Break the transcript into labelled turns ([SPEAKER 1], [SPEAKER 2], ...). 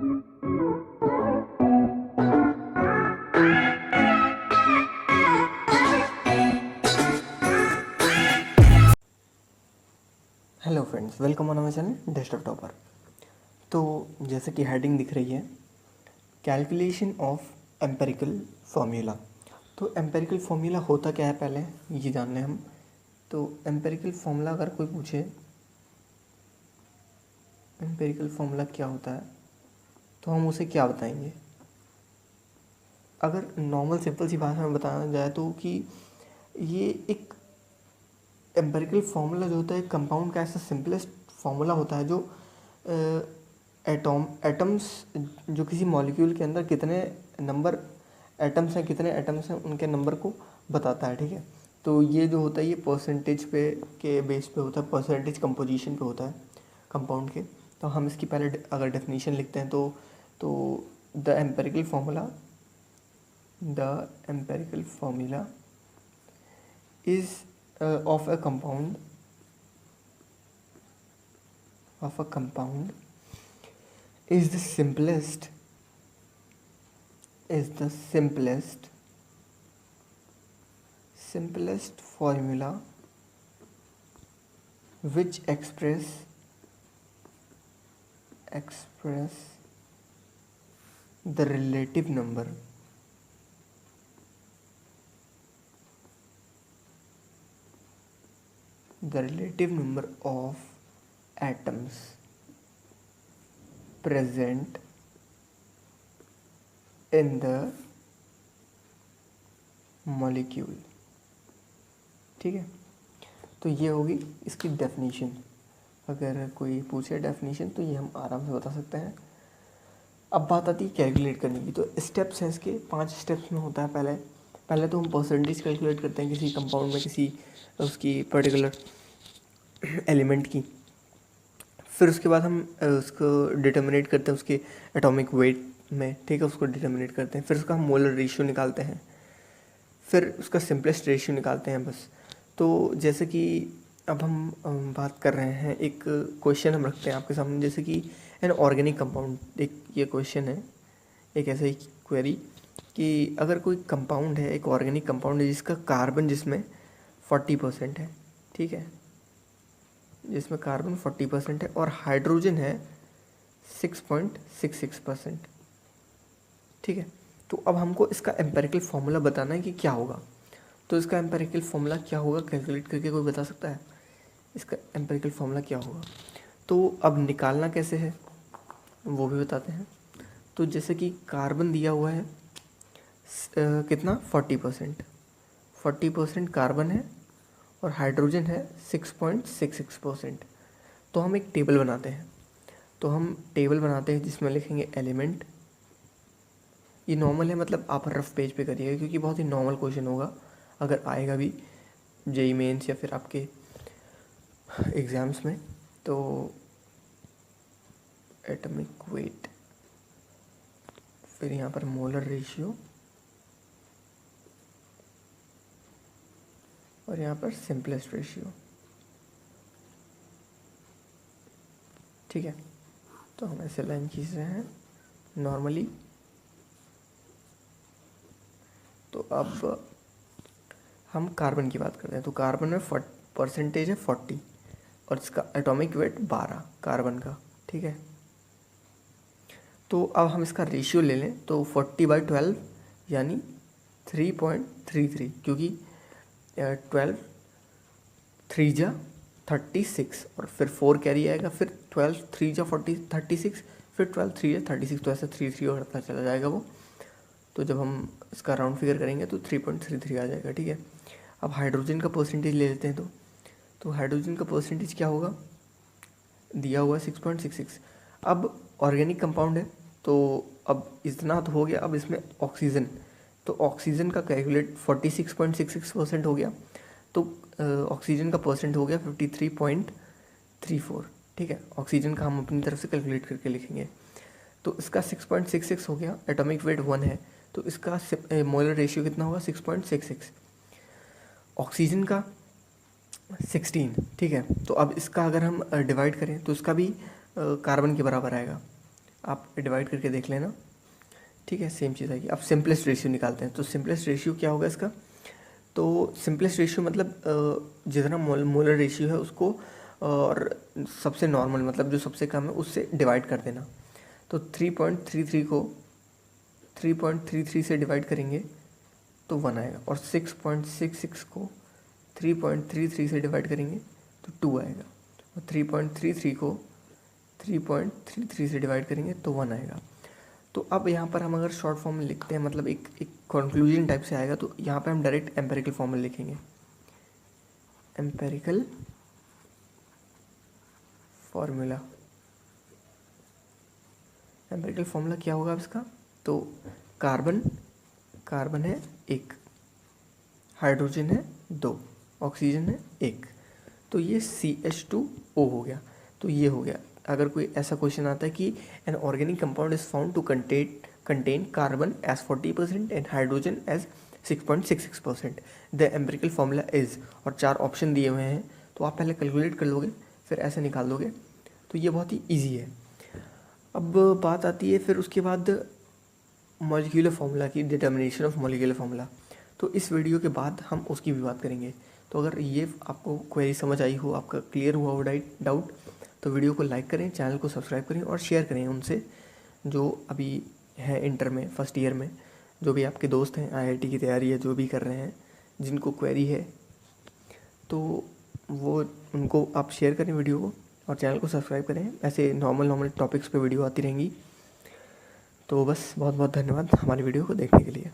[SPEAKER 1] Hello friends, welcome on our channel desktop topper. तो जैसे कि हेडिंग दिख रही है, कैलकुलेशन ऑफ एम्पेरिकल फार्मूला। तो एम्पेरिकल फार्मूला होता क्या है पहले ये जान लें हम। तो एम्पेरिकल फार्मूला अगर कोई पूछे एम्पेरिकल फार्मूला क्या होता है तो हम उसे क्या बताएंगे। अगर नॉर्मल सिंपल सी भाषा में बताना जाए तो कि ये एक एम्पेरिकल फार्मूला जो होता है कंपाउंड का ऐसा सिंपलेस्ट फार्मूला होता है जो एटम्स जो किसी मॉलिक्यूल के अंदर कितने नंबर एटम्स हैं, कितने एटम्स हैं उनके नंबर को बताता है। ठीक है, तो ये जो होता है ये परसेंटेज पे के बेस पे होता है, परसेंटेज कंपोजिशन पे होता है कंपाउंड के। तो हम इसकी पहले अगर डेफिनेशन लिखते हैं तो the empirical formula is of a compound is the simplest formula which express the relative number of atoms present in the molecule। ठीक है, तो ये होगी इसकी डेफिनेशन। अगर कोई पूछे डेफिनेशन तो ये हम आराम से बता सकते हैं। अब बात आती है कैलकुलेट करने की। तो स्टेप्स हैं इसके, 5 स्टेप्स में होता है। पहले तो हम परसेंटेज कैलकुलेट करते हैं किसी कंपाउंड में, किसी उसकी पर्टिकुलर एलिमेंट की। फिर उसके बाद हम उसको डिटर्मिनेट करते हैं उसके एटॉमिक वेट में। ठीक है, उसको डिटर्मिनेट करते हैं। फिर उसका हम मोलर रेशियो निकालते हैं, फिर उसका सिंपलेस्ट रेशियो निकालते हैं बस। तो जैसे कि अब हम बात कर रहे हैं, एक क्वेश्चन हम रखते हैं आपके सामने, जैसे कि एन ऑर्गेनिक कंपाउंड। एक ये क्वेश्चन है, एक ऐसा ही क्वेरी कि अगर कोई कंपाउंड है, एक ऑर्गेनिक कंपाउंड है जिसका कार्बन जिसमें 40% है। ठीक है, जिसमें कार्बन 40% है और हाइड्रोजन है 6.66%। ठीक है, तो अब हमको इसका एम्पेरिकल फार्मूला बताना है कि क्या होगा। तो इसका एम्पेरिकल फार्मूला क्या होगा, कैलकुलेट करके कोई बता सकता है इसका एम्पेरिकल फार्मूला क्या होगा। तो अब निकालना कैसे है वो भी बताते हैं। तो जैसे कि कार्बन दिया हुआ है कितना 40% कार्बन है और हाइड्रोजन है 6.66%। तो हम एक टेबल बनाते हैं जिसमें लिखेंगे एलिमेंट। ये नॉर्मल है, मतलब आप रफ पेज पे करिएगा क्योंकि बहुत ही नॉर्मल क्वेश्चन होगा। अगर आएगा भी जेई मेंस या फिर आपके एग्ज़ाम्स में तो एटॉमिक वेट, फिर यहाँ पर मोलर रेशियो और यहाँ पर सिंपलेस्ट रेशियो। ठीक है, तो हम ऐसे लाइन खींच रहे हैं नॉर्मली। तो अब हम कार्बन की बात करते हैं। तो कार्बन में परसेंटेज है 40 और इसका एटॉमिक वेट 12 कार्बन का। ठीक है, तो अब हम इसका रेशियो ले लें तो 40/12 यानी 3.33, क्योंकि 12 3 जा 36 और फिर 4 कैरी आएगा, फिर 12 3 जा 36, फिर 12 3 जा 36, तो ऐसा 3 बढ़ता चला जाएगा वो। तो जब हम इसका राउंड फिगर करेंगे तो 3.33 आ जाएगा। ठीक है, अब हाइड्रोजन का परसेंटेज ले लेते हैं। तो हाइड्रोजन का परसेंटेज क्या होगा, दिया हुआ है 6.66। अब ऑर्गेनिक कंपाउंड है तो अब इतना तो हो गया। अब इसमें ऑक्सीजन, तो ऑक्सीजन का कैलकुलेट 46.66% हो गया, तो ऑक्सीजन का परसेंट हो गया 53.34। ठीक है, ऑक्सीजन का हम अपनी तरफ से कैलकुलेट करके लिखेंगे। तो इसका 6.66 हो गया, एटॉमिक वेट 1 है, तो इसका मोलर रेशियो कितना होगा 6.66। ऑक्सीजन का 16। ठीक है, तो अब इसका अगर हम डिवाइड करें तो इसका भी कार्बन के बराबर आएगा। आप डिवाइड करके देख लेना, ठीक है, सेम चीज़ आएगी। अब सिंपलेस्ट रेशियो निकालते हैं। तो सिंपलेस्ट रेशियो क्या होगा इसका, तो सिंपलेस्ट रेशियो मतलब जितना मोलर रेशियो है उसको और सबसे नॉर्मल मतलब जो सबसे कम है उससे डिवाइड कर देना। तो 3.33 को 3.33 से डिवाइड करेंगे तो 1 आएगा, और 6.66 को 3.33 से डिवाइड करेंगे तो 2 आएगा, और 3.33 को 3.33 से डिवाइड करेंगे तो 1 आएगा। तो अब यहाँ पर हम अगर शॉर्ट फॉर्म में लिखते हैं, मतलब एक कंक्लूजन टाइप से आएगा, तो यहाँ पे हम डायरेक्ट एम्पेरिकल फॉर्म में लिखेंगे। एम्पेरिकल फॉर्मूला, एम्पेरिकल फॉर्मूला क्या होगा इसका, तो कार्बन है 1, हाइड्रोजन है 2, ऑक्सीजन है 1, तो ये CH2O हो गया। तो ये हो गया। अगर कोई ऐसा क्वेश्चन आता है कि an organic compound is found to contain carbon as 40% and hydrogen as 6.66%, the empirical formula is, और 4 ऑप्शन दिए हुए हैं, तो आप पहले कैलकुलेट कर लोगे फिर ऐसे निकाल दोगे। तो ये बहुत ही ईजी है। अब बात आती है फिर उसके बाद मॉलिक्यूलर फार्मूला की, डिटर्मिनेशन ऑफ मॉलिक्यूलर फार्मूला। तो इस वीडियो के बाद हम उसकी भी बात करेंगे। तो अगर ये आपको क्वेरी समझ आई हो, आपका क्लियर हुआ हो डाउट, तो वीडियो को लाइक करें, चैनल को सब्सक्राइब करें और शेयर करें उनसे जो अभी हैं इंटर में, फर्स्ट ईयर में, जो भी आपके दोस्त हैं, IIT की तैयारी है जो भी कर रहे हैं, जिनको क्वेरी है, तो वो उनको आप शेयर करें वीडियो को और चैनल को सब्सक्राइब करें। ऐसे नॉर्मल टॉपिक्स पे वीडियो आती रहेंगी। तो बस बहुत बहुत धन्यवाद हमारी वीडियो को देखने के लिए।